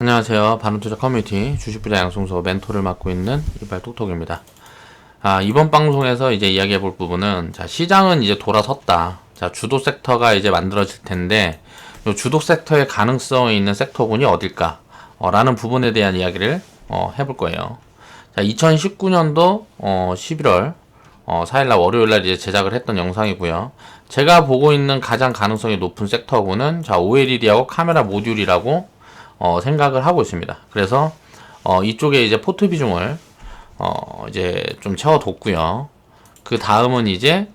안녕하세요. 바른투자 커뮤니티 주식부자 양성소 멘토를 맡고 있는 이발 톡톡입니다. 이번 방송에서 이제 이야기해 볼 부분은, 시장은 이제 돌아섰다. 주도 섹터가 이제 만들어질 텐데, 요 주도 섹터의 가능성이 있는 섹터군이 어딜까? 라는 부분에 대한 이야기를, 해볼 거예요. 2019년도, 11월, 4일날 월요일날 이제 제작을 했던 영상이고요. 제가 보고 있는 가장 가능성이 높은 섹터군은, OLED하고 카메라 모듈이라고, 생각을 하고 있습니다. 그래서 이쪽에 이제 포트 비중을 이제 좀 채워뒀고요. 그 다음은 이제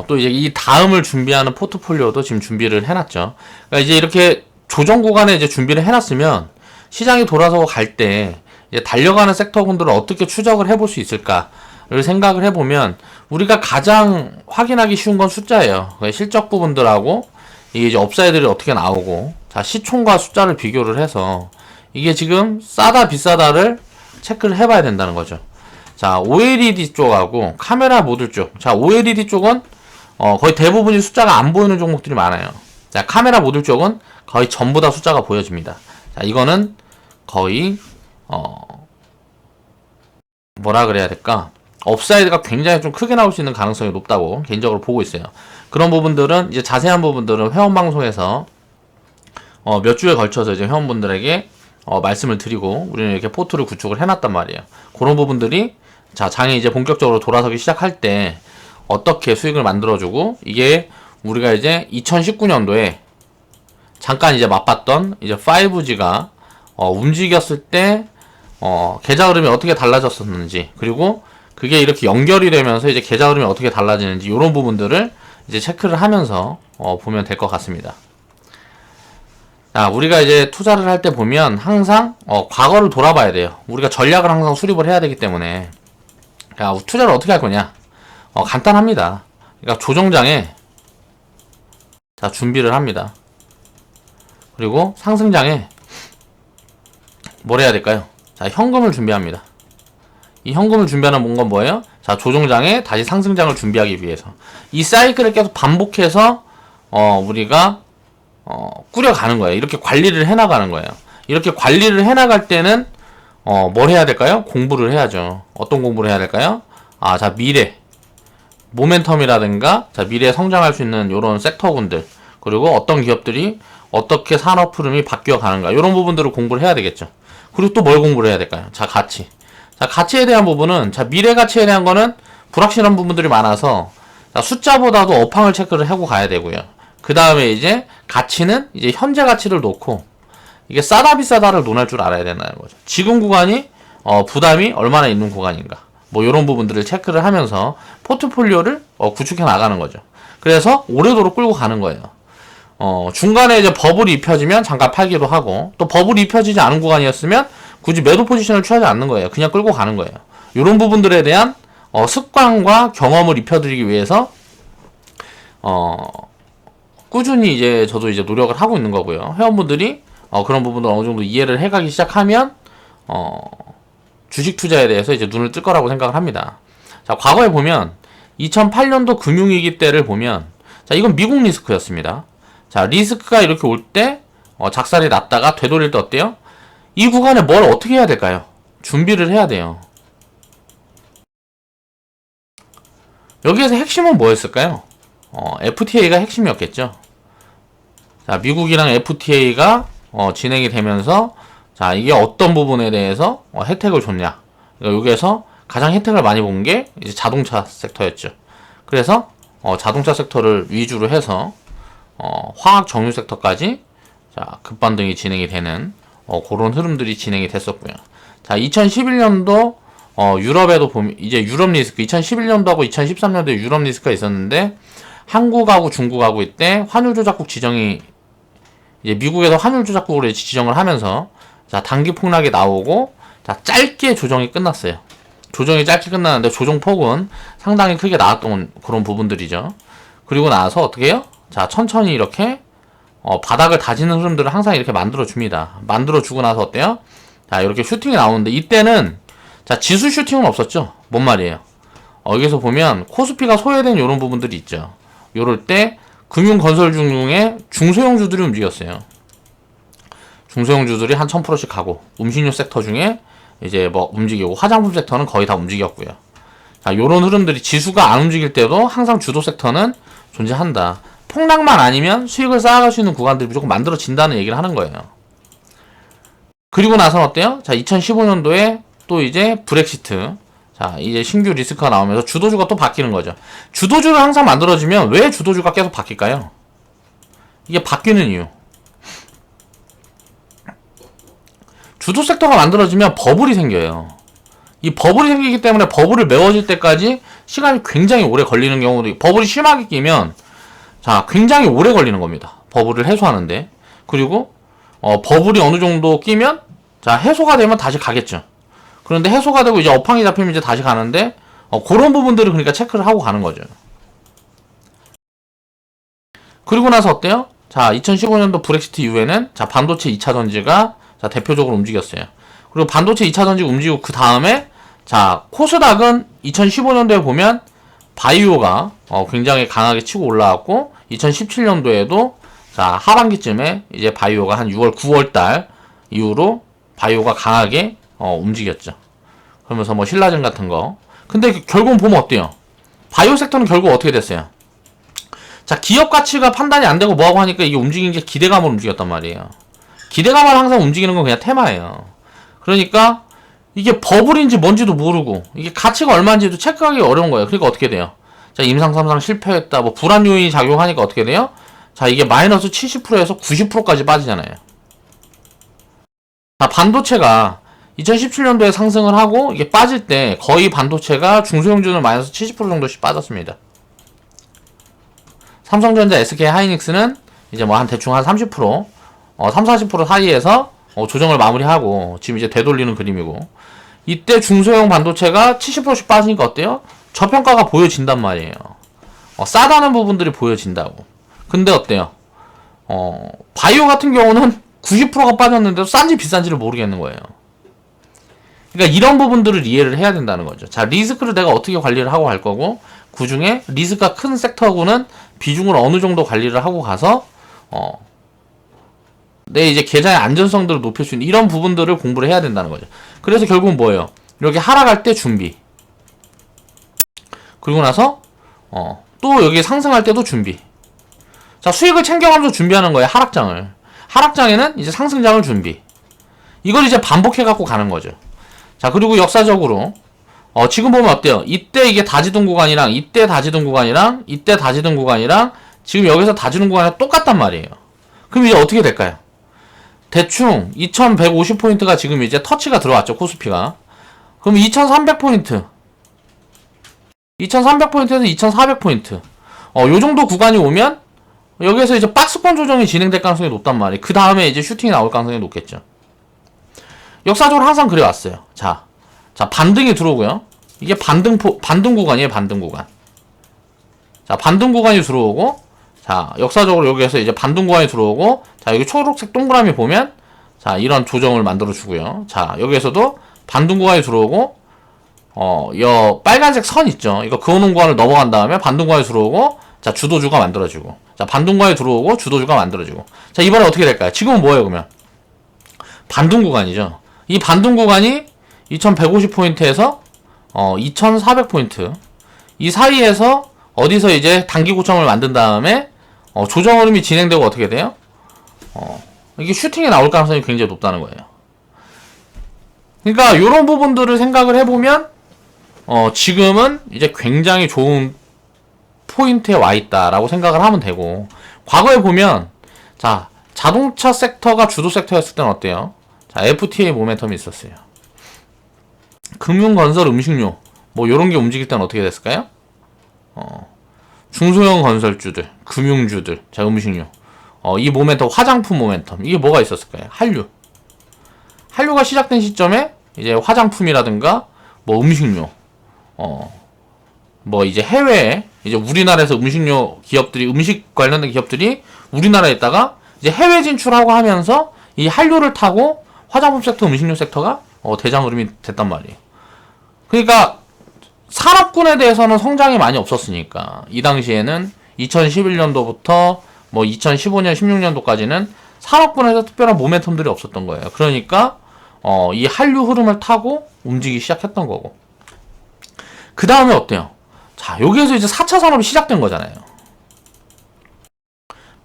또 이제 이 다음을 준비하는 포트폴리오도 지금 준비를 해놨죠. 그러니까 이제 이렇게 조정 구간에 이제 준비를 해놨으면 시장이 돌아서고 갈 때 이제 달려가는 섹터군들을 어떻게 추적을 해볼 수 있을까를 생각을 해보면, 우리가 가장 확인하기 쉬운 건 숫자예요. 실적 부분들하고 이게 이제 업사이드들이 어떻게 나오고, 시총과 숫자를 비교를 해서 이게 지금 싸다 비싸다를 체크를 해봐야 된다는 거죠. OLED 쪽하고 카메라 모듈 쪽. OLED 쪽은 거의 대부분이 숫자가 안 보이는 종목들이 많아요. 카메라 모듈 쪽은 거의 전부 다 숫자가 보여집니다. 이거는 거의 뭐라 그래야 될까? 업사이드가 굉장히 좀 크게 나올 수 있는 가능성이 높다고 개인적으로 보고 있어요. 그런 부분들은 이제 자세한 부분들은 회원 방송에서 몇 주에 걸쳐서 이제 회원분들에게 말씀을 드리고, 우리는 이렇게 포트를 구축을 해놨단 말이에요. 그런 부분들이 장이 이제 본격적으로 돌아서기 시작할 때 어떻게 수익을 만들어주고, 이게 우리가 이제 2019년도에 잠깐 이제 맛봤던 이제 5G가 움직였을 때 계좌 흐름이 어떻게 달라졌었는지, 그리고 그게 이렇게 연결이 되면서 이제 계좌 흐름이 어떻게 달라지는지, 이런 부분들을 이제 체크를 하면서 보면 될 것 같습니다. 우리가 이제 투자를 할 때 보면 항상 과거를 돌아봐야 돼요. 우리가 전략을 항상 수립을 해야 되기 때문에. 투자를 어떻게 할 거냐? 간단합니다. 그러니까 조정장에 준비를 합니다. 그리고 상승장에 뭘 해야 될까요? 현금을 준비합니다. 이 현금을 준비하는 건 뭐예요? 조정장에 다시 상승장을 준비하기 위해서 이 사이클을 계속 반복해서 우리가 꾸려가는 거예요. 이렇게 관리를 해나가는 거예요. 이렇게 관리를 해나갈 때는 뭘 해야 될까요? 공부를 해야죠. 어떤 공부를 해야 될까요? 미래 모멘텀이라든가 미래에 성장할 수 있는 이런 섹터군들, 그리고 어떤 기업들이 어떻게 산업 흐름이 바뀌어 가는가, 이런 부분들을 공부를 해야 되겠죠. 그리고 또 뭘 공부를 해야 될까요? 가치. 가치에 대한 부분은, 미래 가치에 대한 거는 불확실한 부분들이 많아서 숫자보다도 업황을 체크를 하고 가야 되고요. 그 다음에 이제 가치는 이제 현재 가치를 놓고 이게 싸다 비싸다를 논할 줄 알아야 된다는 거죠. 지금 구간이 부담이 얼마나 있는 구간인가, 뭐 이런 부분들을 체크를 하면서 포트폴리오를 구축해 나가는 거죠. 그래서 오래도록 끌고 가는 거예요. 중간에 이제 버블이 입혀지면 잠깐 팔기도 하고, 또 버블이 입혀지지 않은 구간이었으면 굳이 매도 포지션을 취하지 않는 거예요. 그냥 끌고 가는 거예요. 이런 부분들에 대한 습관과 경험을 입혀드리기 위해서 꾸준히 이제 저도 이제 노력을 하고 있는 거고요. 회원분들이 그런 부분을 어느 정도 이해를 해가기 시작하면 주식 투자에 대해서 이제 눈을 뜰 거라고 생각을 합니다. 과거에 보면 2008년도 금융위기 때를 보면, 이건 미국 리스크였습니다. 리스크가 이렇게 올 때 작살이 났다가 되돌릴 때 어때요? 이 구간에 뭘 어떻게 해야 될까요? 준비를 해야 돼요. 여기에서 핵심은 뭐였을까요? FTA가 핵심이었겠죠. 미국이랑 FTA가 진행이 되면서, 이게 어떤 부분에 대해서 혜택을 줬냐. 그러니까 여기에서 가장 혜택을 많이 본 게 이제 자동차 섹터였죠. 그래서 자동차 섹터를 위주로 해서 화학 정유 섹터까지 급반등이 진행이 되는 그런 흐름들이 진행이 됐었고요. 2011년도 유럽에도 보면 이제 유럽 리스크, 2011년도하고 2013년도에 유럽 리스크가 있었는데, 한국하고 중국하고 이때 환율 조작국 지정이, 이제 미국에서 환율 조작국으로 지정을 하면서 단기 폭락이 나오고, 짧게 조정이 끝났어요. 조정이 짧게 끝났는데 조정폭은 상당히 크게 나왔던 그런 부분들이죠. 그리고 나서 어떻게 해요? 천천히 이렇게 바닥을 다지는 흐름들을 항상 이렇게 만들어 줍니다. 만들어 주고 나서 어때요? 이렇게 슈팅이 나오는데, 이때는 지수 슈팅은 없었죠. 뭔 말이에요? 여기서 보면 코스피가 소외된 이런 부분들이 있죠. 요럴 때 금융건설중에 중소형주들이 움직였어요. 중소형주들이 한 1000%씩 가고, 음식료 섹터 중에 이제 뭐 움직이고, 화장품 섹터는 거의 다 움직였고요. 자, 요런 흐름들이 지수가 안 움직일 때도 항상 주도 섹터는 존재한다. 폭락만 아니면 수익을 쌓아갈 수 있는 구간들이 무조건 만들어진다는 얘기를 하는 거예요. 그리고 나서는 어때요? 자, 2015년도에 또 이제 브렉시트. 자, 이제 신규 리스크가 나오면서 주도주가 또 바뀌는 거죠. 주도주를 항상 만들어지면 왜 주도주가 계속 바뀔까요? 이게 바뀌는 이유. 주도 섹터가 만들어지면 버블이 생겨요. 이 버블이 생기기 때문에 버블을 메워질 때까지 시간이 굉장히 오래 걸리는 경우도, 버블이 심하게 끼면 자, 굉장히 오래 걸리는 겁니다. 버블을 해소하는데. 그리고 버블이 어느 정도 끼면 자, 해소가 되면 다시 가겠죠. 그런데 해소가 되고 이제 업황이 잡히면 이제 다시 가는데 그런 부분들을 그러니까 체크를 하고 가는 거죠. 그리고 나서 어때요? 자, 2015년도 브렉시트 이후에는 자, 반도체 2차 전지가 자, 대표적으로 움직였어요. 그리고 반도체 2차 전지 움직이고 그 다음에 자, 코스닥은 2015년도에 보면 바이오가 굉장히 강하게 치고 올라왔고, 2017년도에도 자, 하반기쯤에 이제 바이오가 한 6월, 9월 달 이후로 바이오가 강하게 움직였죠. 그러면서 뭐 신라젠 같은 거. 근데 결국은 보면 어때요? 바이오 섹터는 결국 어떻게 됐어요? 자, 기업 가치가 판단이 안 되고 뭐하고 하니까 이게 움직인 게 기대감으로 움직였단 말이에요. 기대감을 항상 움직이는 건 그냥 테마예요. 그러니까 이게 버블인지 뭔지도 모르고 이게 가치가 얼마인지도 체크하기 어려운 거예요. 그러니까 어떻게 돼요? 자, 임상삼상 실패했다. 뭐 불안 요인이 작용하니까 어떻게 돼요? 자, 이게 마이너스 70%에서 90%까지 빠지잖아요. 자, 반도체가 2017년도에 상승을 하고 이게 빠질 때 거의 반도체가 중소형주는 마이너스 70% 정도씩 빠졌습니다. 삼성전자, SK 하이닉스는 이제 뭐 한 대충 한 30%, 30-40% 사이에서 조정을 마무리하고 지금 이제 되돌리는 그림이고, 이때 중소형 반도체가 70%씩 빠지니까 어때요? 저평가가 보여진단 말이에요. 싸다는 부분들이 보여진다고. 근데 어때요? 바이오 같은 경우는 90%가 빠졌는데도 싼지 비싼지를 모르겠는 거예요. 그러니까 이런 부분들을 이해를 해야 된다는 거죠. 자, 리스크를 내가 어떻게 관리를 하고 갈 거고, 그 중에 리스크가 큰 섹터고는 비중을 어느 정도 관리를 하고 가서 내 이제 계좌의 안전성들을 높일 수 있는 이런 부분들을 공부를 해야 된다는 거죠. 그래서 결국은 뭐예요? 이렇게 하락할 때 준비. 그리고 나서 또 여기 상승할 때도 준비. 자, 수익을 챙겨가면서 준비하는 거예요. 하락장을. 하락장에는 이제 상승장을 준비. 이걸 이제 반복해 갖고 가는 거죠. 자, 그리고 역사적으로 지금 보면 어때요? 이때 이게 다지던 구간이랑 이때 다지던 구간이랑 이때 다지던 구간이랑 지금 여기서 다지는 구간이 똑같단 말이에요. 그럼 이제 어떻게 될까요? 대충 2150포인트가 지금 이제 터치가 들어왔죠. 코스피가. 그럼 2300포인트 2300포인트에서 2400포인트 요 정도 구간이 오면 여기에서 이제 박스권 조정이 진행될 가능성이 높단 말이에요. 그 다음에 이제 슈팅이 나올 가능성이 높겠죠. 역사적으로 항상 그래왔어요. 자, 반등이 들어오고요. 이게 반등 구간이에요. 반등 구간. 자, 반등 구간이 들어오고, 자, 역사적으로 여기에서 이제 반등 구간이 들어오고, 자, 여기 초록색 동그라미 보면, 자, 이런 조정을 만들어주고요. 자, 여기에서도 반등 구간이 들어오고, 여 빨간색 선 있죠. 이거 그어놓은 구간을 넘어간 다음에 반등 구간이 들어오고, 자, 주도주가 만들어지고, 자, 반등 구간이 들어오고, 주도주가 만들어지고. 자, 이번에 어떻게 될까요? 지금은 뭐예요, 그러면? 반등 구간이죠. 이 반등 구간이 2150포인트에서 2400포인트 이 사이에서 어디서 이제 단기 고점을 만든 다음에 조정 흐름이 진행되고 어떻게 돼요? 이게 슈팅이 나올 가능성이 굉장히 높다는 거예요. 그러니까 이런 부분들을 생각을 해보면 지금은 이제 굉장히 좋은 포인트에 와 있다라고 생각을 하면 되고, 과거에 보면 자, 자동차 섹터가 주도 섹터였을 때는 어때요? 자, FTA 모멘텀이 있었어요. 금융, 건설, 음식료 뭐 요런 게 움직일 때는 어떻게 됐을까요? 중소형 건설주들, 금융주들, 자, 음식료. 이 모멘텀, 화장품 모멘텀. 이게 뭐가 있었을까요? 한류가 시작된 시점에 이제 화장품이라든가 뭐 음식료, 뭐 이제 해외에 이제 우리나라에서 음식료 기업들이, 음식 관련된 기업들이 우리나라에 있다가 이제 해외 진출하고 하면서 이 한류를 타고 화장품 섹터, 음식료 섹터가 대장 흐름이 됐단 말이에요. 그러니까 산업군에 대해서는 성장이 많이 없었으니까 이 당시에는 2011년도부터 뭐 2015년, 16년도까지는 산업군에서 특별한 모멘텀들이 없었던 거예요. 그러니까 이 한류 흐름을 타고 움직이기 시작했던 거고. 그 다음에 어때요? 자, 여기에서 이제 4차 산업이 시작된 거잖아요.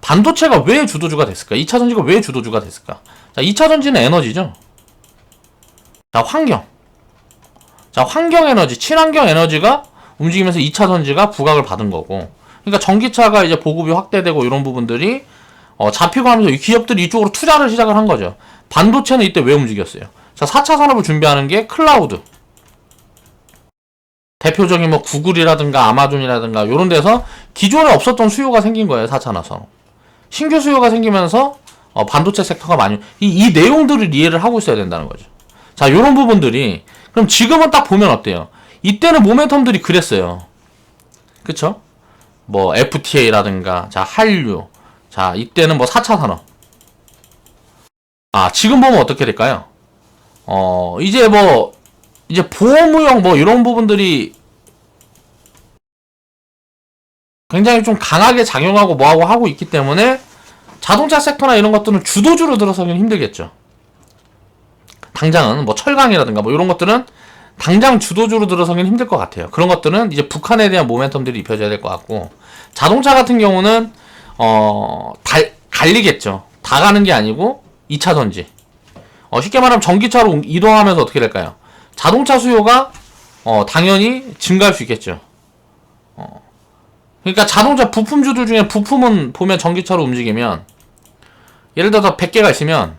반도체가 왜 주도주가 됐을까? 2차 전지가 왜 주도주가 됐을까? 자, 2차 전지는 에너지죠. 자, 환경. 자, 환경 에너지, 친환경 에너지가 움직이면서 2차 전지가 부각을 받은 거고. 그러니까 전기차가 이제 보급이 확대되고 이런 부분들이 잡히고 하면서 이 기업들이 이쪽으로 투자를 시작을 한 거죠. 반도체는 이때 왜 움직였어요? 자, 4차 산업을 준비하는 게 클라우드. 대표적인 뭐 구글이라든가 아마존이라든가 이런 데서 기존에 없었던 수요가 생긴 거예요. 4차 산업. 신규 수요가 생기면서 반도체 섹터가 많이 이 내용들을 이해를 하고 있어야 된다는 거죠. 자, 요런 부분들이 그럼 지금은 딱 보면 어때요? 이때는 모멘텀들이 그랬어요. 그쵸? 뭐 FTA라든가 자, 한류. 자, 이때는 뭐 4차 산업. 아, 지금 보면 어떻게 될까요? 이제 보호무역 뭐 이런 부분들이 굉장히 좀 강하게 작용하고 뭐하고 하고 있기 때문에 자동차 섹터나 이런 것들은 주도주로 들어서기는 힘들겠죠. 당장은 뭐 철강이라든가 뭐 이런 것들은 당장 주도주로 들어서기는 힘들 것 같아요. 그런 것들은 이제 북한에 대한 모멘텀들이 입혀져야 될 것 같고, 자동차 같은 경우는 갈리겠죠. 다 가는 게 아니고 2차 전지. 쉽게 말하면 전기차로 이동하면서 어떻게 될까요? 자동차 수요가 당연히 증가할 수 있겠죠. 그러니까 자동차 부품주들 중에 부품은 보면 전기차로 움직이면 예를 들어서 100개가 있으면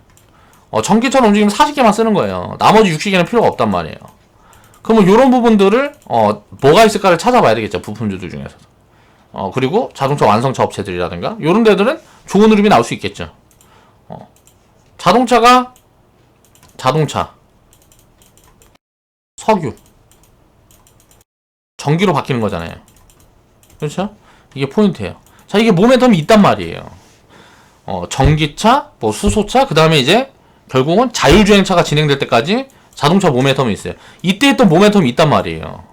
전기차로 움직이면 40개만 쓰는 거예요. 나머지 60개는 필요가 없단 말이에요. 그러면 이런 부분들을 뭐가 있을까를 찾아봐야 되겠죠. 부품주들 중에서. 그리고 자동차 완성차 업체들이라든가 이런 데들은 좋은 흐름이 나올 수 있겠죠. 자동차, 석유, 전기로 바뀌는 거잖아요. 그렇죠? 이게 포인트예요. 자, 이게 모멘텀이 있단 말이에요. 전기차, 뭐 수소차, 그 다음에 이제 결국은 자율주행차가 진행될 때까지 자동차 모멘텀이 있어요. 이때 또 모멘텀이 있단 말이에요.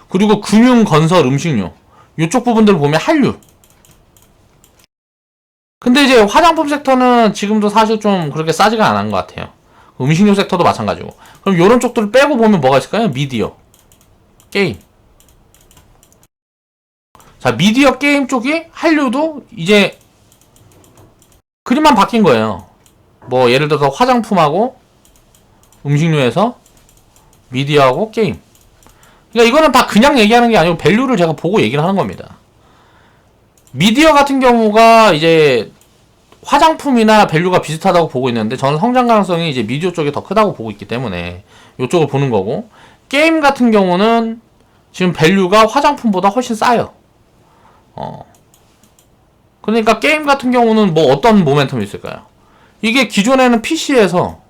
그리고 금융, 건설, 음식료 이쪽 부분들을 보면 한류. 근데 이제 화장품 섹터는 지금도 사실 좀 그렇게 싸지가 않은 것 같아요. 음식료 섹터도 마찬가지고. 그럼 이런 쪽들을 빼고 보면 뭐가 있을까요? 미디어, 게임. 자, 미디어 게임 쪽이 한류도 이제 그림만 바뀐 거예요. 뭐 예를 들어서 화장품하고 음식료에서 미디어하고 게임. 그러니까 이거는 다 그냥 얘기하는 게 아니고 밸류를 제가 보고 얘기를 하는 겁니다. 미디어 같은 경우가 이제 화장품이나 밸류가 비슷하다고 보고 있는데 저는 성장 가능성이 이제 미디어 쪽이 더 크다고 보고 있기 때문에 이쪽을 보는 거고, 게임 같은 경우는 지금 밸류가 화장품보다 훨씬 싸요. 그러니까 게임 같은 경우는 뭐 어떤 모멘텀이 있을까요? 이게 기존에는 PC에서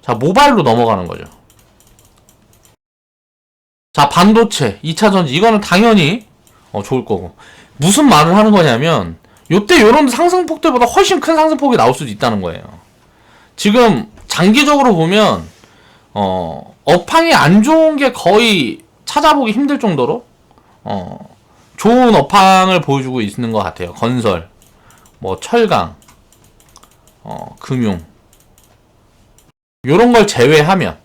자, 모바일로 넘어가는 거죠. 자, 반도체, 2차 전지 이거는 당연히 좋을 거고, 무슨 말을 하는 거냐면 요때 요런 상승폭들보다 훨씬 큰 상승폭이 나올 수도 있다는 거예요. 지금 장기적으로 보면 업황이 안 좋은 게 거의 찾아보기 힘들 정도로 좋은 업황을 보여주고 있는 것 같아요. 건설, 뭐 철강, 금융 요런 걸 제외하면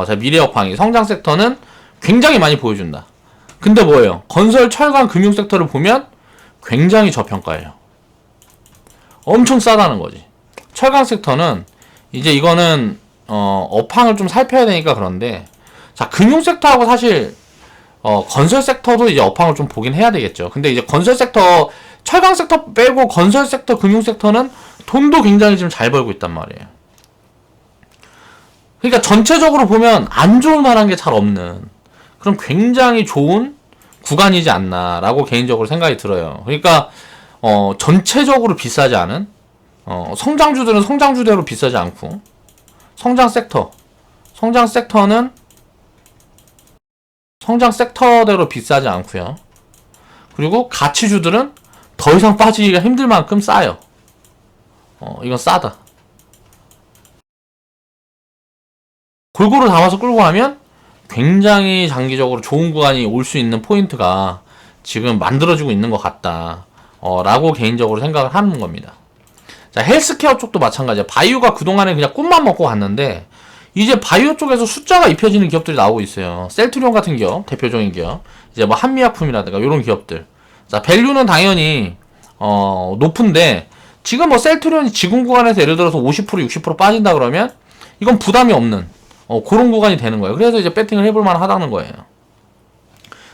자, 미래 업황이 성장 섹터는 굉장히 많이 보여준다. 근데 뭐예요? 건설, 철강, 금융 섹터를 보면 굉장히 저평가예요. 엄청 싸다는 거지. 철강 섹터는 이제 이거는 업황을 좀 살펴야 되니까 그런데, 자, 금융 섹터하고 사실 건설 섹터도 이제 업황을 좀 보긴 해야 되겠죠. 근데 이제 건설 섹터, 철강 섹터 빼고 건설 섹터, 금융 섹터는 돈도 굉장히 지금 잘 벌고 있단 말이에요. 그러니까 전체적으로 보면 안 좋을 만한 게 잘 없는 그런 굉장히 좋은 구간이지 않나라고 개인적으로 생각이 들어요. 그러니까 전체적으로 비싸지 않은 성장주들은 성장주대로 비싸지 않고, 성장 섹터는 성장 섹터대로 비싸지 않고요. 그리고 가치주들은 더 이상 빠지기가 힘들 만큼 싸요. 이건 싸다. 골고루 담아서 끌고 가면 굉장히 장기적으로 좋은 구간이 올 수 있는 포인트가 지금 만들어지고 있는 것 같다 라고 개인적으로 생각을 하는 겁니다. 자, 헬스케어 쪽도 마찬가지야. 바이오가 그동안에 그냥 꿈만 먹고 갔는데 이제 바이오 쪽에서 숫자가 입혀지는 기업들이 나오고 있어요. 셀트리온 같은 기업, 대표적인 기업. 이제 뭐 한미약품이라든가 이런 기업들. 자, 밸류는 당연히 높은데 지금 뭐 셀트리온이 지금 구간에서 예를 들어서 50% 60% 빠진다 그러면 이건 부담이 없는 그런 구간이 되는 거예요. 그래서 이제 배팅을 해볼 만하다는 거예요.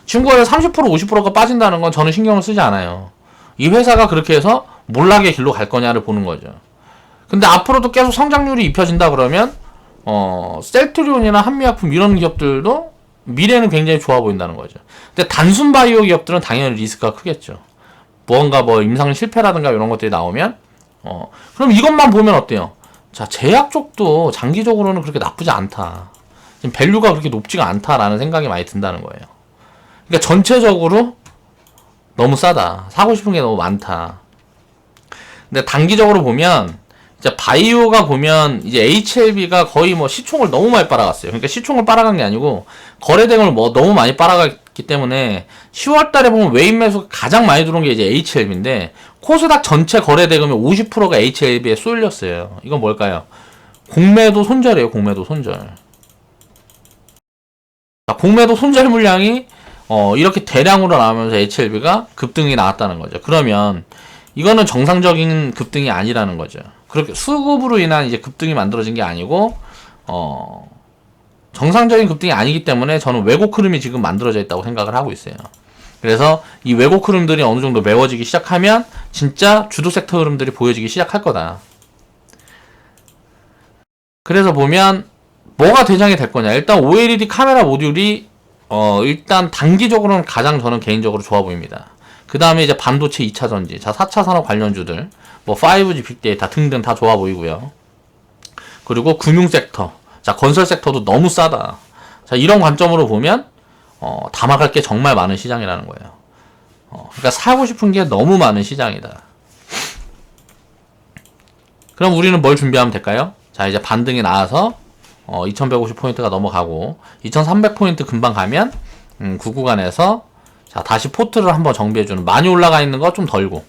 지금 구간에서 30% 50%가 빠진다는 건 저는 신경을 쓰지 않아요. 이 회사가 그렇게 해서 몰락의 길로 갈 거냐를 보는 거죠. 근데 앞으로도 계속 성장률이 입혀진다 그러면 셀트리온이나 한미약품 이런 기업들도 미래는 굉장히 좋아 보인다는 거죠. 근데 단순 바이오 기업들은 당연히 리스크가 크겠죠. 무언가 뭐 임상 실패라든가 이런 것들이 나오면 그럼 이것만 보면 어때요? 자, 제약 쪽도 장기적으로는 그렇게 나쁘지 않다. 지금 밸류가 그렇게 높지가 않다라는 생각이 많이 든다는 거예요. 그러니까 전체적으로 너무 싸다. 사고 싶은 게 너무 많다. 근데 단기적으로 보면 이제 바이오가 보면 이제 HLB가 거의 뭐 시총을 너무 많이 빨아갔어요. 그러니까 시총을 빨아간 게 아니고 거래대금을 뭐 너무 많이 빨아갔기 때문에 10월 달에 보면 외인 매수가 가장 많이 들어온 게 이제 HLB인데 코스닥 전체 거래대금의 50%가 HLB에 쏠렸어요. 이건 뭘까요? 공매도 손절이에요. 공매도 손절. 공매도 손절 물량이 이렇게 대량으로 나오면서 HLB가 급등이 나왔다는 거죠. 그러면 이거는 정상적인 급등이 아니라는 거죠. 그렇게 수급으로 인한 이제 급등이 만들어진 게 아니고 정상적인 급등이 아니기 때문에 저는 왜곡 흐름이 지금 만들어져 있다고 생각을 하고 있어요. 그래서 이 왜곡 흐름들이 어느 정도 메워지기 시작하면 진짜 주도 섹터 흐름들이 보여지기 시작할 거다. 그래서 보면 뭐가 대장이 될 거냐. 일단 OLED 카메라 모듈이 일단 단기적으로는 가장 저는 개인적으로 좋아 보입니다. 그 다음에 이제 반도체 2차 전지, 자 4차 산업 관련주들, 뭐 5G 빅데이터 등등 다 좋아 보이고요. 그리고 금융 섹터, 자 건설 섹터도 너무 싸다. 자 이런 관점으로 보면 담아갈 게 정말 많은 시장이라는 거예요. 그러니까 사고 싶은 게 너무 많은 시장이다. 그럼 우리는 뭘 준비하면 될까요? 자 이제 반등이 나와서 2150포인트가 넘어가고 2300포인트 금방 가면 그 구간에서 자 다시 포트를 한번 정비해주는, 많이 올라가 있는 거 좀 덜고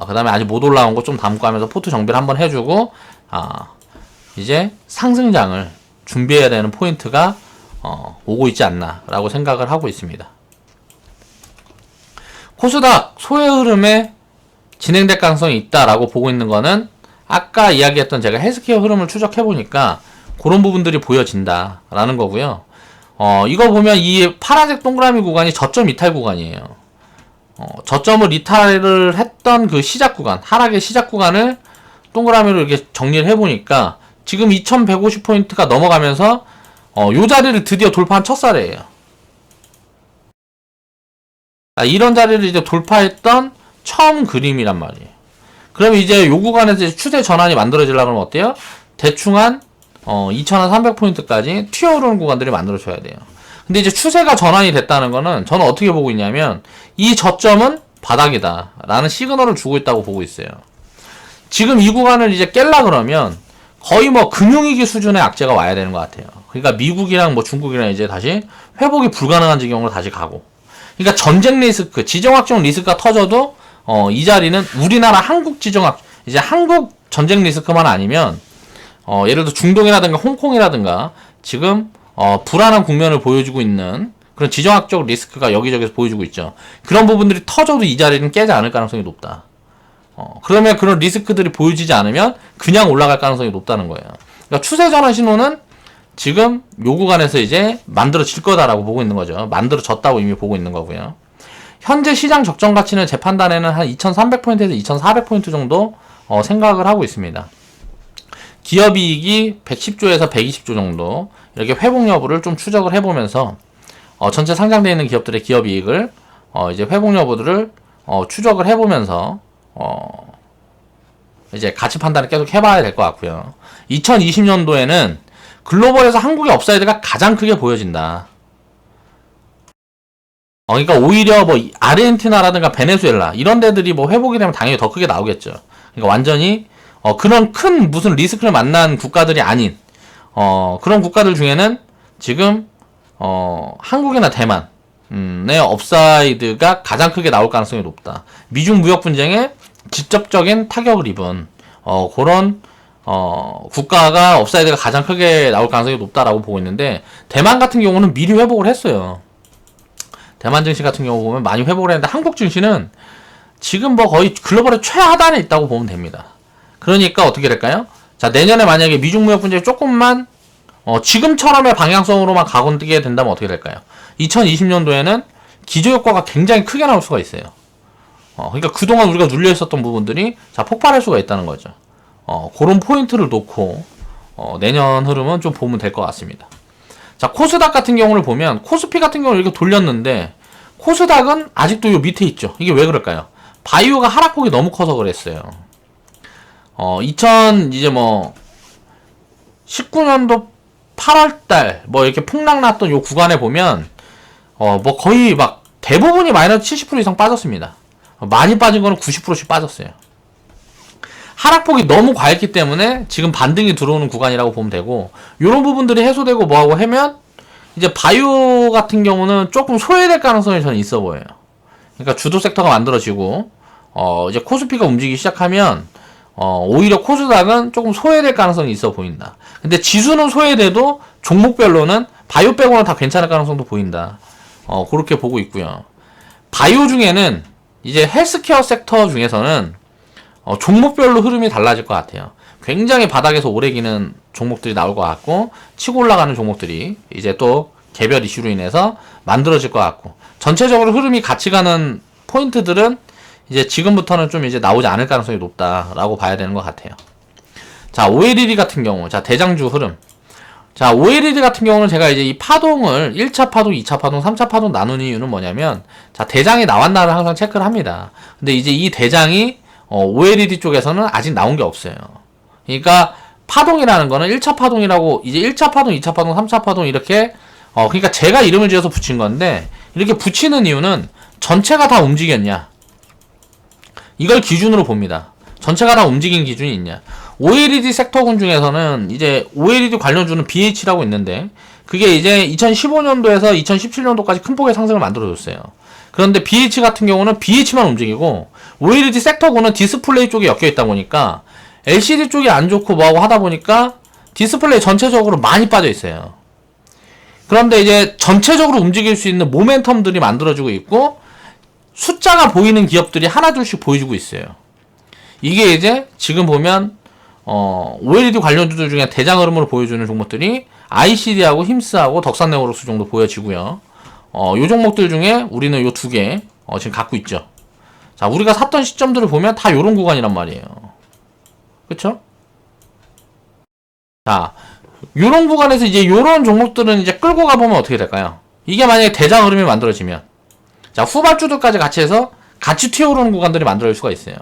그 다음에 아직 못 올라온 거 좀 담고 하면서 포트 정비를 한번 해주고 이제 상승장을 준비해야 되는 포인트가 오고 있지 않나 라고 생각을 하고 있습니다. 코스닥 소외 흐름에 진행될 가능성이 있다라고 보고 있는 거는 아까 이야기했던 제가 헬스케어 흐름을 추적해보니까 그런 부분들이 보여진다라는 거고요. 이거 보면 이 파란색 동그라미 구간이 저점 이탈 구간이에요. 저점을 이탈을 했던 그 시작 구간, 하락의 시작 구간을 동그라미로 이렇게 정리를 해보니까 지금 2150포인트가 넘어가면서 요 자리를 드디어 돌파한 첫사례예요. 이런 자리를 이제 돌파했던 처음 그림이란 말이에요. 그럼 이제 요 구간에서 이제 추세 전환이 만들어지려면 그러면 어때요? 대충 한 2300포인트까지 튀어오르는 구간들이 만들어져야 돼요. 근데 이제 추세가 전환이 됐다는 거는 저는 어떻게 보고 있냐면 이 저점은 바닥이다 라는 시그널을 주고 있다고 보고 있어요. 지금 이 구간을 이제 깰라 그러면 거의 뭐 금융위기 수준의 악재가 와야 되는 것 같아요. 그러니까 미국이랑 뭐 중국이랑 이제 다시 회복이 불가능한 지경으로 다시 가고, 그러니까 전쟁 리스크, 지정학적 리스크가 터져도 이 자리는 우리나라 한국 이제 한국 전쟁 리스크만 아니면 예를 들어 중동이라든가 홍콩이라든가 지금 불안한 국면을 보여주고 있는 그런 지정학적 리스크가 여기저기서 보여주고 있죠. 그런 부분들이 터져도 이 자리는 깨지 않을 가능성이 높다. 그러면 그런 리스크들이 보여지지 않으면 그냥 올라갈 가능성이 높다는 거예요. 그러니까 추세 전환 신호는 지금 요 구간에서 이제 만들어질 거다라고 보고 있는 거죠. 만들어졌다고 이미 보고 있는 거고요. 현재 시장 적정 가치는 제 판단에는 한 2300포인트에서 2400포인트 정도 생각을 하고 있습니다. 기업이익이 110조에서 120조 정도 이렇게 회복 여부를 좀 추적을 해보면서 전체 상장되어 있는 기업들의 기업이익을 이제 회복 여부들을 추적을 해보면서 이제 가치 판단을 계속 해봐야 될 것 같고요. 2020년도에는 글로벌에서 한국의 업사이드가 가장 크게 보여진다. 그러니까 오히려 뭐 아르헨티나라든가 베네수엘라 이런 데들이 뭐 회복이 되면 당연히 더 크게 나오겠죠. 그러니까 완전히 그런 큰 무슨 리스크를 만난 국가들이 아닌 그런 국가들 중에는 지금 한국이나 대만의 업사이드가 가장 크게 나올 가능성이 높다. 미중 무역 분쟁에 직접적인 타격을 입은 그런 국가가 업사이드가 가장 크게 나올 가능성이 높다라고 보고 있는데, 대만 같은 경우는 미리 회복을 했어요. 대만 증시 같은 경우 보면 많이 회복을 했는데, 한국 증시는 지금 뭐 거의 글로벌의 최하단에 있다고 보면 됩니다. 그러니까 어떻게 될까요? 자, 내년에 만약에 미중 무역 분쟁이 조금만 지금처럼의 방향성으로만 가게 된다면 어떻게 될까요? 2020년도에는 기저효과가 굉장히 크게 나올 수가 있어요. 그러니까 그동안 우리가 눌려 있었던 부분들이 자 폭발할 수가 있다는 거죠. 그런 포인트를 놓고 내년 흐름은 좀 보면 될 것 같습니다. 자, 코스닥 같은 경우를 보면 코스피 같은 경우는 이렇게 돌렸는데 코스닥은 아직도 요 밑에 있죠. 이게 왜 그럴까요? 바이오가 하락폭이 너무 커서 그랬어요. 19년도 8월달 뭐 이렇게 폭락 났던 요 구간에 보면 뭐 거의 막 대부분이 마이너스 70% 이상 빠졌습니다. 많이 빠진 거는 90%씩 빠졌어요. 하락폭이 너무 과했기 때문에 지금 반등이 들어오는 구간이라고 보면 되고, 요런 부분들이 해소되고 뭐하고 하면 이제 바이오 같은 경우는 조금 소외될 가능성이 저는 있어 보여요. 그러니까 주도 섹터가 만들어지고 이제 코스피가 움직이기 시작하면 오히려 코스닥은 조금 소외될 가능성이 있어 보인다. 근데 지수는 소외돼도 종목별로는 바이오 빼고는 다 괜찮을 가능성도 보인다. 그렇게 보고 있고요. 바이오 중에는 이제 헬스케어 섹터 중에서는 종목별로 흐름이 달라질 것 같아요. 굉장히 바닥에서 오래 기는 종목들이 나올 것 같고, 치고 올라가는 종목들이 이제 또 개별 이슈로 인해서 만들어질 것 같고, 전체적으로 흐름이 같이 가는 포인트들은 이제 지금부터는 좀 이제 나오지 않을 가능성이 높다라고 봐야 되는 것 같아요. 자, OLED 같은 경우, 자, 대장주 흐름. 자, OLED 같은 경우는 제가 이제 이 파동을 1차 파동, 2차 파동, 3차 파동 나눈 이유는 뭐냐면, 자, 대장이 나왔나를 항상 체크를 합니다. 근데 이제 이 대장이 OLED 쪽에서는 아직 나온 게 없어요. 그러니까 파동이라는 거는 1차 파동이라고, 이제 1차 파동, 2차 파동, 3차 파동 이렇게 그러니까 제가 이름을 지어서 붙인 건데, 이렇게 붙이는 이유는 전체가 다 움직였냐, 이걸 기준으로 봅니다. 전체가 다 움직인 기준이 있냐. OLED 섹터군 중에서는 이제 OLED 관련주는 BH라고 있는데, 그게 이제 2015년도에서 2017년도까지 큰 폭의 상승을 만들어줬어요. 그런데 BH 같은 경우는 BH만 움직이고, OLED 섹터군은 디스플레이 쪽에 엮여 있다 보니까 LCD 쪽이 안 좋고 뭐하고 하다 보니까 디스플레이 전체적으로 많이 빠져 있어요. 그런데 이제 전체적으로 움직일 수 있는 모멘텀들이 만들어지고 있고, 숫자가 보이는 기업들이 하나둘씩 보여주고 있어요. 이게 이제 지금 보면 OLED 관련주들 중에 대장 흐름으로 보여주는 종목들이 ICD하고 힘스하고 덕산네오록스 정도 보여지고요. 요 종목들 중에 우리는 요 두 개 지금 갖고 있죠. 자, 우리가 샀던 시점들을 보면 다 요런 구간이란 말이에요. 그쵸? 자, 요런 구간에서 이제 요런 종목들은 이제 끌고 가보면 어떻게 될까요? 이게 만약에 대장 흐름이 만들어지면, 자, 후발주들까지 같이 해서 같이 튀어오르는 구간들이 만들어질 수가 있어요.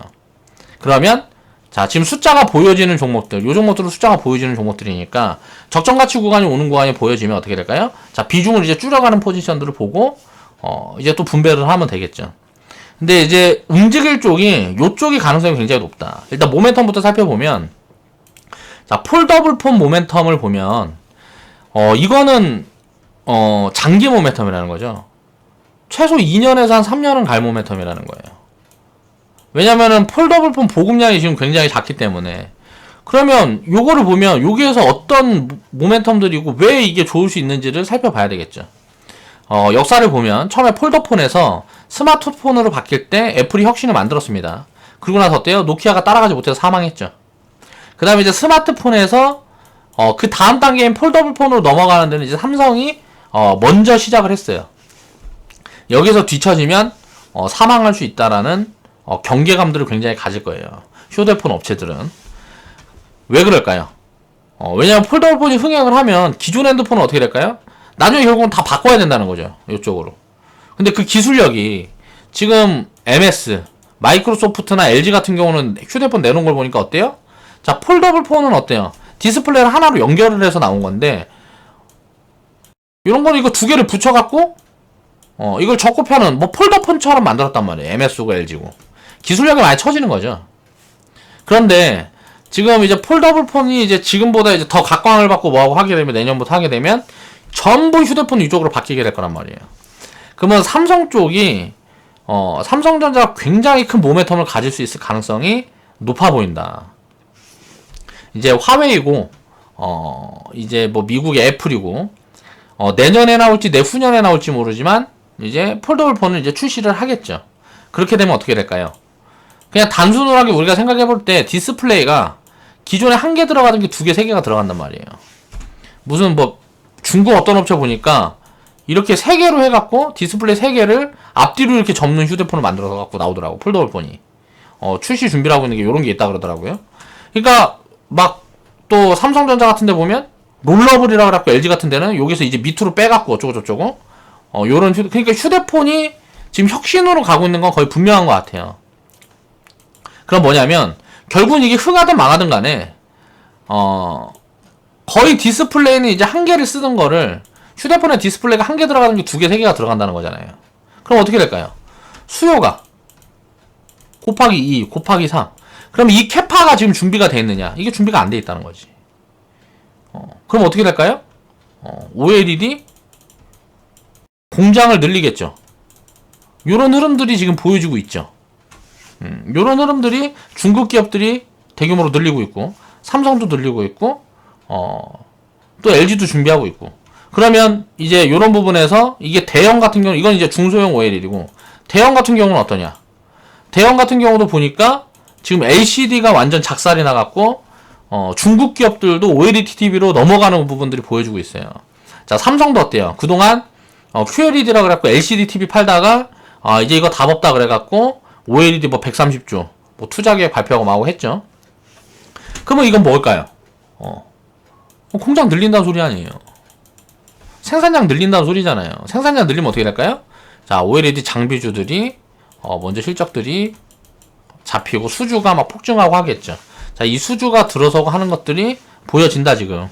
그러면 자, 지금 숫자가 보여지는 종목들, 요 종목들은 숫자가 보여지는 종목들이니까 적정가치 구간이 오는 구간이 보여지면 어떻게 될까요? 자, 비중을 이제 줄여가는 포지션들을 보고 이제 또 분배를 하면 되겠죠. 근데 이제 움직일 쪽이 요쪽이 가능성이 굉장히 높다. 일단 모멘텀부터 살펴보면, 자, 폴더블 폰 모멘텀을 보면 이거는 장기 모멘텀이라는 거죠. 최소 2년에서 한 3년은 갈 모멘텀이라는 거예요. 왜냐면은 폴더블 폰 보급량이 지금 굉장히 작기 때문에. 그러면 요거를 보면 여기에서 어떤 모멘텀들이고 왜 이게 좋을 수 있는지를 살펴봐야 되겠죠. 역사를 보면 처음에 폴더폰에서 스마트폰으로 바뀔 때 애플이 혁신을 만들었습니다. 그러고 나서 어때요? 노키아가 따라가지 못해서 사망했죠. 그 다음에 이제 스마트폰에서 그 다음 단계인 폴더블 폰으로 넘어가는 데는 이제 삼성이 먼저 시작을 했어요. 여기서 뒤처지면 사망할 수 있다라는 경계감들을 굉장히 가질 거예요. 휴대폰 업체들은. 왜 그럴까요? 왜냐면 폴더블폰이 흥행을 하면 기존 핸드폰은 어떻게 될까요? 나중에 결국은 다 바꿔야 된다는 거죠. 이쪽으로. 근데 그 기술력이 지금 MS, 마이크로소프트나 LG 같은 경우는 휴대폰 내놓은 걸 보니까 어때요? 자, 폴더블 폰은 어때요? 디스플레이를 하나로 연결을 해서 나온 건데, 이런 거는 이거 두 개를 붙여갖고 이걸 적고 펴는 뭐 폴더폰처럼 만들었단 말이에요. MS고 LG고. 기술력이 많이 처지는 거죠. 그런데 지금 이제 폴더블 폰이 이제 지금보다 이제 더 각광을 받고 뭐하고 하게 되면, 내년부터 하게 되면 전부 휴대폰 이쪽으로 바뀌게 될 거란 말이에요. 그러면 삼성 쪽이 삼성전자가 굉장히 큰 모멘텀을 가질 수 있을 가능성이 높아 보인다. 이제 화웨이고, 이제 뭐 미국의 애플이고, 내년에 나올지 내후년에 나올지 모르지만, 이제 폴더블 폰을 이제 출시를 하겠죠. 그렇게 되면 어떻게 될까요? 그냥 단순하게 우리가 생각해 볼 때 디스플레이가 기존에 한 개 들어가던 게 두 개, 세 개가 들어간단 말이에요. 무슨 뭐 중국 어떤 업체 보니까 이렇게 세 개로 해갖고 디스플레이 세 개를 앞뒤로 이렇게 접는 휴대폰을 만들어서 갖고 나오더라고. 폴더블 폰이. 출시 준비를 하고 있는 게 이런 게 있다 그러더라고요. 그러니까 막 또 삼성전자 같은 데 보면 롤러블이라 그래갖고 LG 같은 데는 여기서 이제 밑으로 빼갖고 어쩌고 저쩌고 요런 그러니까 휴대폰이 지금 혁신으로 가고 있는 건 거의 분명한 것 같아요. 그럼 뭐냐면 결국은 이게 흥하든 망하든 간에 거의 디스플레이는 이제 한 개를 쓰던 거를 휴대폰에 디스플레이가 한 개 들어가는 게 두 개, 세 개가 들어간다는 거잖아요. 그럼 어떻게 될까요? 수요가 곱하기 2, 곱하기 3. 그럼 이 캐파가 지금 준비가 돼 있느냐? 이게 준비가 안 돼 있다는 거지. 그럼 어떻게 될까요? OLED 공장을 늘리겠죠. 요런 흐름들이 지금 보여지고 있죠. 요런 흐름들이 중국 기업들이 대규모로 늘리고 있고, 삼성도 늘리고 있고, 또 LG도 준비하고 있고. 그러면 이제 요런 부분에서 이게 대형 같은 경우, 이건 이제 중소형 OLED이고, 대형 같은 경우는 어떠냐? 대형 같은 경우도 보니까 지금 LCD가 완전 작살이 나갔고, 중국 기업들도 OLED TV로 넘어가는 부분들이 보여주고 있어요. 자, 삼성도 어때요? 그동안 QLED라 그래갖고 LCD TV 팔다가 이제 이거 답 없다 그래갖고 OLED 뭐 130조 뭐 투자 계획 발표하고 마고 했죠. 그러면 이건 뭘까요? 공장 늘린다는 소리 아니에요. 생산량 늘린다는 소리잖아요. 생산량 늘리면 어떻게 될까요? 자, OLED 장비주들이 먼저 실적들이 잡히고 수주가 막 폭증하고 하겠죠. 자, 이 수주가 들어서고 하는 것들이 보여진다 지금.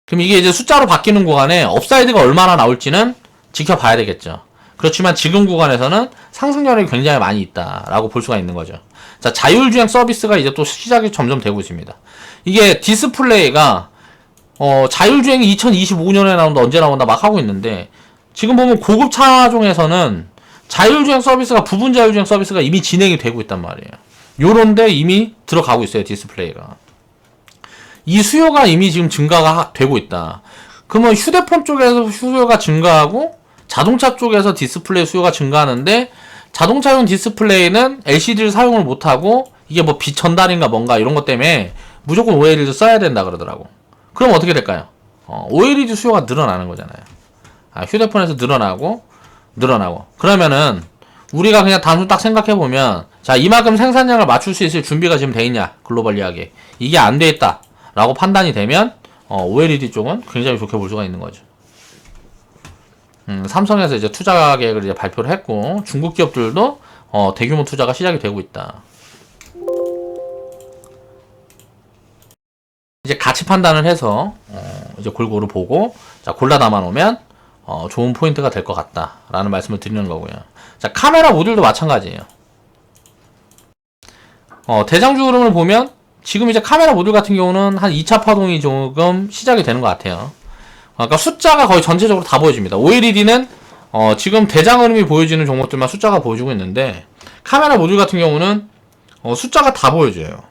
그럼 이게 이제 숫자로 바뀌는 구간에 업사이드가 얼마나 나올지는 지켜봐야 되겠죠. 그렇지만 지금 구간에서는 상승 여력이 굉장히 많이 있다라고 볼 수가 있는 거죠. 자, 자율주행 서비스가 이제 또 시작이 점점 되고 있습니다. 이게 디스플레이가 자율주행이 2025년에 나온다, 언제 나온다 막 하고 있는데, 지금 보면 고급 차종에서는 자율주행 서비스가, 부분 자율주행 서비스가 이미 진행이 되고 있단 말이에요. 요런데 이미 들어가고 있어요, 디스플레이가. 이 수요가 이미 지금 증가가 되고 있다. 그러면 휴대폰 쪽에서 수요가 증가하고 자동차 쪽에서 디스플레이 수요가 증가하는데, 자동차용 디스플레이는 LCD를 사용을 못하고 이게 뭐 빛 전달인가 뭔가 이런 것 때문에 무조건 OLED를 써야 된다 그러더라고. 그럼 어떻게 될까요? OLED 수요가 늘어나는 거잖아요. 휴대폰에서 늘어나고 그러면은 우리가 그냥 단순 딱 생각해보면, 자, 이만큼 생산량을 맞출 수 있을 준비가 지금 돼 있냐, 글로벌리하게. 이게 안 돼 있다 라고 판단이 되면 OLED 쪽은 굉장히 좋게 볼 수가 있는 거죠. 삼성에서 이제 투자 계획을 이제 발표를 했고, 중국 기업들도 대규모 투자가 시작이 되고 있다. 이제 가치 판단을 해서 이제 골고루 보고, 자, 골라 담아 놓으면 좋은 포인트가 될 것 같다라는 말씀을 드리는 거고요. 자, 카메라 모듈도 마찬가지예요. 대장주 흐름을 보면 지금 이제 카메라 모듈 같은 경우는 한 2차 파동이 조금 시작이 되는 것 같아요. 그러니까 숫자가 거의 전체적으로 다 보여집니다. OLED는 지금 대장 흐름이 보여지는 종목들만 숫자가 보여주고 있는데, 카메라 모듈 같은 경우는 숫자가 다 보여줘요.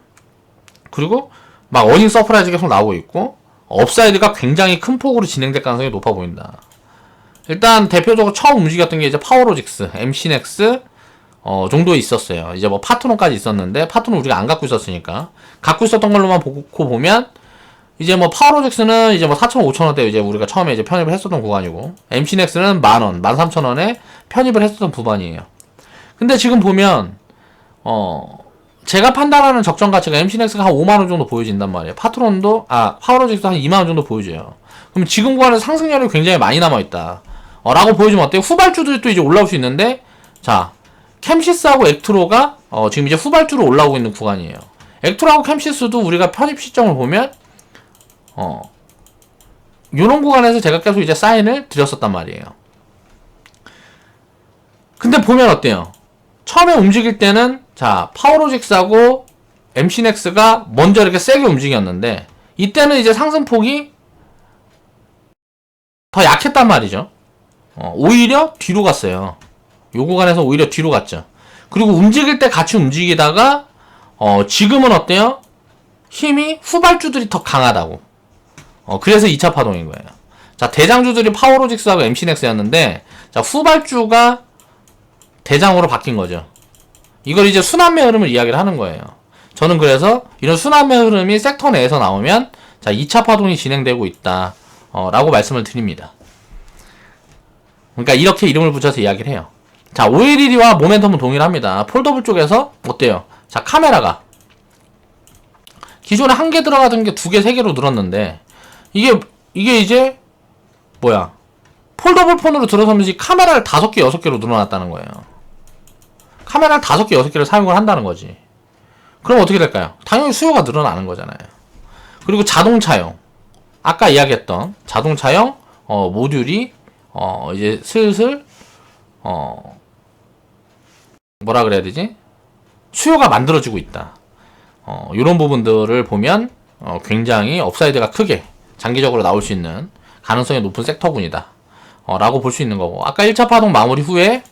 그리고 막 어닝 서프라이즈 계속 나오고 있고, 업사이드가 굉장히 큰 폭으로 진행될 가능성이 높아 보인다. 일단 대표적으로 처음 움직였던 게 이제 파워로직스, MC넥스 정도 있었어요. 이제 뭐 파트론까지 있었는데, 파트론 우리가 안 갖고 있었으니까 갖고 있었던 걸로만 보고 보면, 이제 뭐 파워로직스는 이제 뭐 4,000-5,000원대 이제 우리가 처음에 이제 편입을 했었던 구간이고, MC넥스는 10,000원, 13,000원에 편입을 했었던 구간이에요. 근데 지금 보면 제가 판단하는 적정 가치가 MC넥스가 한 5만원 정도 보여진단 말이에요. 파트론도 파워로직스도 한 2만원 정도 보여줘요. 그럼 지금 구간에서 상승률이 굉장히 많이 남아있다 라고 보여주면 어때요? 후발주들이 또 이제 올라올 수 있는데, 자, 캠시스하고 액트로가 지금 이제 후발주로 올라오고 있는 구간이에요. 액트로하고 캠시스도 우리가 편입 시점을 보면 요런 구간에서 제가 계속 이제 사인을 드렸었단 말이에요. 근데 보면 어때요? 처음에 움직일 때는, 자, 파워로직스하고 MC넥스가 먼저 이렇게 세게 움직였는데, 이때는 이제 상승폭이 더 약했단 말이죠. 오히려 뒤로 갔어요. 요 구간에서 오히려 뒤로 갔죠. 그리고 움직일 때 같이 움직이다가 지금은 어때요? 힘이 후발주들이 더 강하다고. 그래서 2차 파동인 거예요. 자, 대장주들이 파워로직스하고 MC넥스였는데, 자, 후발주가 대장으로 바뀐 거죠. 이걸 이제 순환매 흐름을 이야기를 하는 거예요. 저는 그래서 이런 순환매 흐름이 섹터 내에서 나오면, 자, 2차 파동이 진행되고 있다. 라고 말씀을 드립니다. 그러니까 이렇게 이름을 붙여서 이야기를 해요. 자, OLED와 모멘텀은 동일합니다. 폴더블 쪽에서 어때요? 자, 카메라가 기존에 한 개 들어가던 게 두 개, 세 개로 늘었는데 이게 이제 뭐야? 폴더블 폰으로 들어서면서 카메라를 5개, 6개로 늘어났다는 거예요. 카메라를 5개, 6개를 사용을 한다는 거지. 그럼 어떻게 될까요? 당연히 수요가 늘어나는 거잖아요. 그리고 자동차용, 아까 이야기했던 자동차용 모듈이 이제 슬슬 뭐라 그래야 되지? 수요가 만들어지고 있다. 이런 부분들을 보면 굉장히 업사이드가 크게 장기적으로 나올 수 있는 가능성이 높은 섹터군이다. 라고 볼 수 있는 거고, 아까 1차 파동 마무리 후에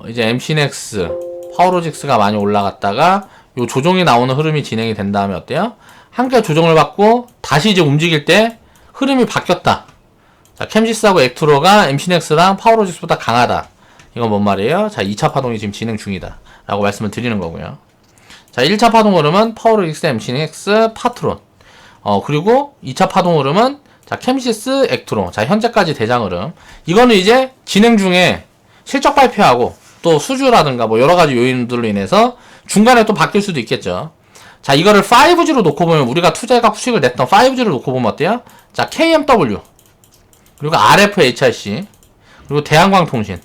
이제 MC넥스, 파워로직스가 많이 올라갔다가 요 조정이 나오는 흐름이 진행이 된 다음에 어때요? 한개 조정을 받고 다시 이제 움직일 때 흐름이 바뀌었다. 자, 캠시스하고 액트로가 MC넥스랑 파워로직스보다 강하다. 이건 뭔 말이에요? 자, 2차 파동이 지금 진행 중이다. 라고 말씀을 드리는 거고요. 자, 1차 파동 흐름은 파워로직스, MC넥스, 파트론. 그리고 2차 파동 흐름은 자, 캠시스, 액트로. 자, 현재까지 대장 흐름. 이거는 이제 진행 중에 실적 발표하고 또 수주라든가 뭐 여러 가지 요인들로 인해서 중간에 또 바뀔 수도 있겠죠. 자, 이거를 5G로 놓고 보면 우리가 투자해갖고 수익을 냈던 5G로 놓고 보면 어때요? 자, KMW. 그리고 RFHIC. 그리고 대한광통신.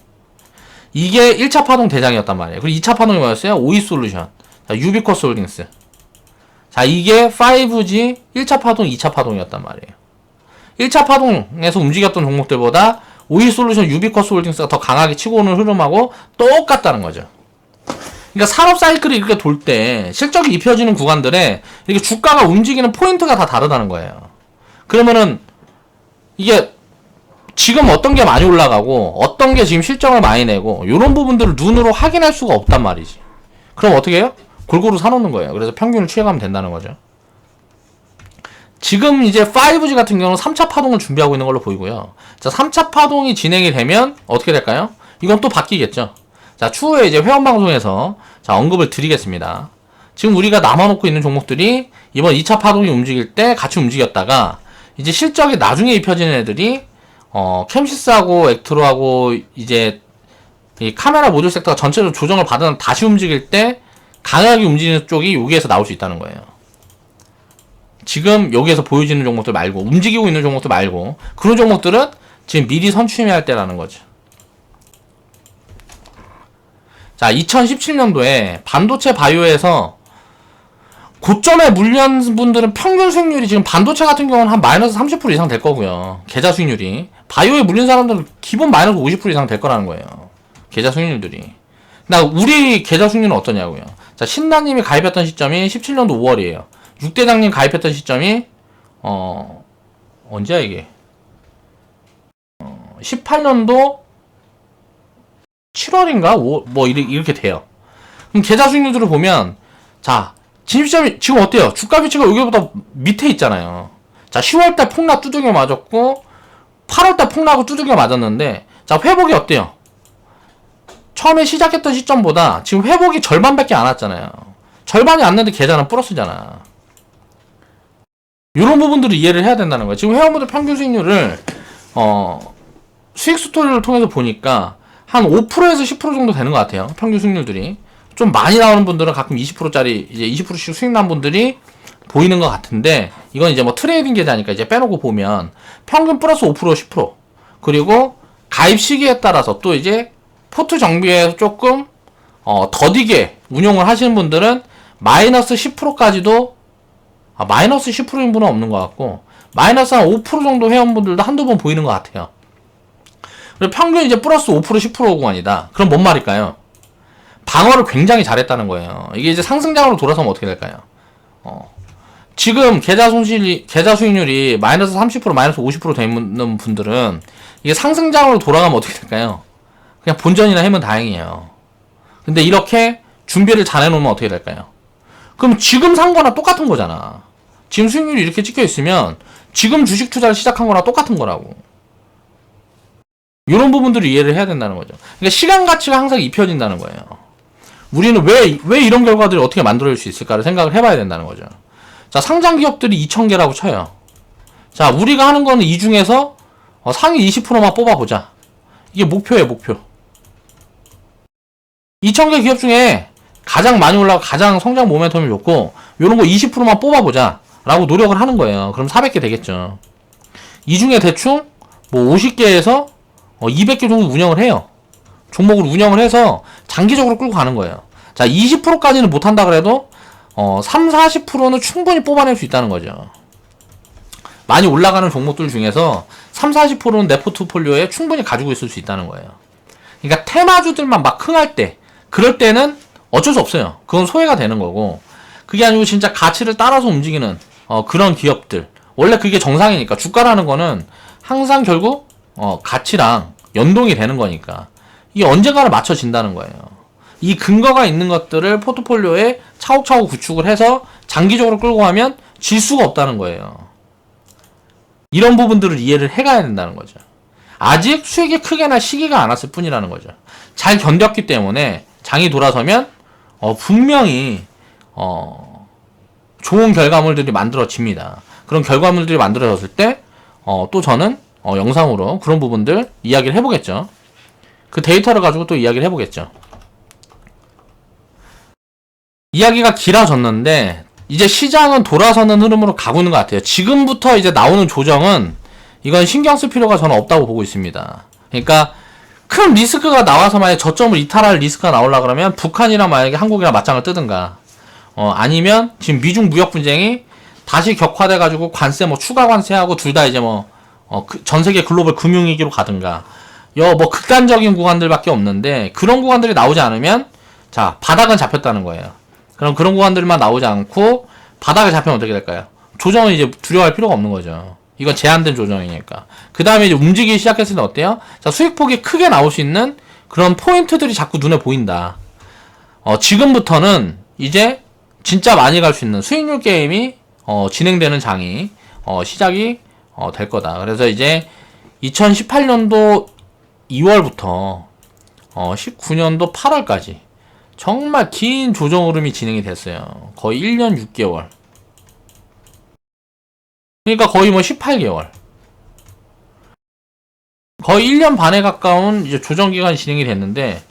이게 1차 파동 대장이었단 말이에요. 그리고 2차 파동이 뭐였어요? 오이솔루션. 자, 유비쿼스 홀딩스. 자, 이게 5G 1차 파동, 2차 파동이었단 말이에요. 1차 파동에서 움직였던 종목들보다 오이솔루션, 유비쿼스 홀딩스가 더 강하게 치고 오는 흐름하고 똑같다는 거죠. 그러니까 산업 사이클이 이렇게 돌 때 실적이 입혀지는 구간들에 이렇게 주가가 움직이는 포인트가 다 다르다는 거예요. 그러면은 이게 지금 어떤 게 많이 올라가고 어떤 게 지금 실적을 많이 내고 이런 부분들을 눈으로 확인할 수가 없단 말이지. 그럼 어떻게 해요? 골고루 사놓는 거예요. 그래서 평균을 취해가면 된다는 거죠. 지금 이제 5G 같은 경우는 3차 파동을 준비하고 있는 걸로 보이고요. 자, 3차 파동이 진행이 되면 어떻게 될까요? 이건 또 바뀌겠죠. 자, 추후에 이제 회원방송에서 자, 언급을 드리겠습니다. 지금 우리가 남아놓고 있는 종목들이 이번 2차 파동이 움직일 때 같이 움직였다가 이제 실적이 나중에 입혀지는 애들이 캠시스하고 액트로하고 이제 이 카메라 모듈 섹터가 전체적으로 조정을 받은 다시 움직일 때 강하게 움직이는 쪽이 여기에서 나올 수 있다는 거예요. 지금 여기에서 보여지는 종목들 말고 움직이고 있는 종목들 말고 그런 종목들은 지금 미리 선취해야 할 때라는 거죠. 자, 2017년도에 반도체 바이오에서 고점에 물린 분들은 평균 수익률이 지금 반도체 같은 경우는 한 마이너스 30% 이상 될 거고요. 계좌 수익률이. 바이오에 물린 사람들은 기본 마이너스 50% 이상 될 거라는 거예요. 계좌 수익률들이. 나 우리 계좌 수익률은 어떠냐고요. 자, 신나님이 가입했던 시점이 17년도 5월이에요. 육대장님 가입했던 시점이 언제야 이게? 18년도 7월인가? 뭐 이렇게 돼요. 그럼 계좌 수익률들을 보면 자, 진입시점이 지금 어때요? 주가 비치가 여기보다 밑에 있잖아요. 자, 10월달 폭락 두들겨 맞았고 8월달 폭락을 두들겨 맞았는데 자, 회복이 어때요? 처음에 시작했던 시점보다 지금 회복이 절반밖에 안 왔잖아요. 절반이 안 났는데 계좌는 플러스잖아. 이런 부분들을 이해를 해야 된다는 거예요. 지금 회원분들 평균 수익률을 수익 스토리를 통해서 보니까 한 5%에서 10% 정도 되는 것 같아요. 평균 수익률들이. 좀 많이 나오는 분들은 가끔 20%짜리 이제 20%씩 수익 난 분들이 보이는 것 같은데 이건 이제 뭐 트레이딩 계좌니까 이제 빼놓고 보면 평균 플러스 5% 10% 그리고 가입 시기에 따라서 또 이제 포트 정비에서 조금 더디게 운용을 하시는 분들은 마이너스 10%까지도 마이너스 10%인 분은 없는 것 같고 마이너스 한 5% 정도 회원분들도 한두 번 보이는 것 같아요. 그리고 평균 이제 플러스 5% 10% 구간이다. 그럼 뭔 말일까요? 방어를 굉장히 잘했다는 거예요. 이게 이제 상승장으로 돌아서면 어떻게 될까요? 지금 계좌 수익률이 마이너스 30% 마이너스 50% 되는 분들은 이게 상승장으로 돌아가면 어떻게 될까요? 그냥 본전이나 하면 다행이에요. 근데 이렇게 준비를 잘 해놓으면 어떻게 될까요? 그럼 지금 산 거나 똑같은 거잖아. 지금 수익률이 이렇게 찍혀 있으면 지금 주식 투자를 시작한 거랑 똑같은 거라고. 이런 부분들을 이해를 해야 된다는 거죠. 그러니까 시간 가치가 항상 입혀진다는 거예요. 우리는 왜 이런 결과들이 어떻게 만들어질 수 있을까를 생각을 해봐야 된다는 거죠. 자, 상장 기업들이 2,000개라고 쳐요. 자, 우리가 하는 거는 이 중에서 상위 20%만 뽑아보자. 이게 목표예요, 목표. 2,000개 기업 중에 가장 많이 올라가고 가장 성장 모멘텀이 좋고 요런 거 20%만 뽑아보자 라고 노력을 하는 거예요. 그럼 400개 되겠죠. 이 중에 대충 뭐 50개에서 200개 정도 운영을 해요. 종목을 운영을 해서 장기적으로 끌고 가는 거예요. 자, 20%까지는 못한다 그래도 3, 40%는 충분히 뽑아낼 수 있다는 거죠. 많이 올라가는 종목들 중에서 3, 40%는 내 포트폴리오에 충분히 가지고 있을 수 있다는 거예요. 그러니까 테마주들만 막 흥할 때, 그럴 때는 어쩔 수 없어요. 그건 소외가 되는 거고, 그게 아니고 진짜 가치를 따라서 움직이는 그런 기업들, 원래 그게 정상이니까. 주가라는 거는 항상 결국 가치랑 연동이 되는 거니까 이게 언젠가는 맞춰진다는 거예요. 이 근거가 있는 것들을 포트폴리오에 차곡차곡 구축을 해서 장기적으로 끌고 가면 질 수가 없다는 거예요. 이런 부분들을 이해를 해가야 된다는 거죠. 아직 수익이 크게 날 시기가 안 왔을 뿐이라는 거죠. 잘 견뎠기 때문에 장이 돌아서면 분명히 좋은 결과물들이 만들어집니다. 그런 결과물들이 만들어졌을 때 또 저는 영상으로 그런 부분들 이야기를 해보겠죠. 그 데이터를 가지고 또 이야기를 해보겠죠. 이야기가 길어졌는데 이제 시장은 돌아서는 흐름으로 가고 있는 것 같아요. 지금부터 이제 나오는 조정은 이건 신경 쓸 필요가 저는 없다고 보고 있습니다. 그러니까 큰 리스크가 나와서 만약에 저점을 이탈할 리스크가 나오려 그러면 북한이랑 만약에 한국이랑 맞짱을 뜨든가 아니면 지금 미중 무역 분쟁이 다시 격화돼 가지고 관세 뭐 추가 관세하고 둘 다 이제 전 세계 글로벌 금융위기로 가든가 뭐 극단적인 구간들밖에 없는데 그런 구간들이 나오지 않으면 자, 바닥은 잡혔다는 거예요. 그럼 그런 구간들만 나오지 않고 바닥에 잡히면 어떻게 될까요? 조정은 이제 두려워할 필요가 없는 거죠. 이건 제한된 조정이니까. 그 다음에 이제 움직이기 시작했을 때 어때요? 자, 수익폭이 크게 나올 수 있는 그런 포인트들이 자꾸 눈에 보인다. 지금부터는 이제 진짜 많이 갈 수 있는 수익률 게임이 진행되는 장이 시작이 될 거다. 그래서 이제 2018년도 2월부터 19년도 8월까지 정말 긴 조정 흐름이 진행이 됐어요. 거의 1년 6개월. 그러니까 거의 18개월. 거의 1년 반에 가까운 이제 조정 기간이 진행이 됐는데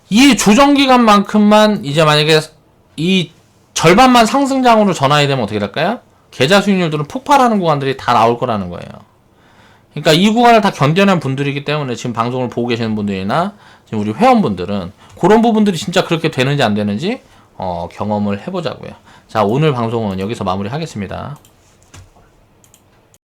이 조정 기간만큼만 이제 만약에 이 절반만 상승장으로 전환이 되면 어떻게 될까요? 계좌 수익률들은 폭발하는 구간들이 다 나올 거라는 거예요. 그러니까 이 구간을 다 견뎌낸 분들이기 때문에 지금 방송을 보고 계시는 분들이나 지금 우리 회원분들은 그런 부분들이 진짜 그렇게 되는지 안 되는지 경험을 해보자고요. 자, 오늘 방송은 여기서 마무리하겠습니다.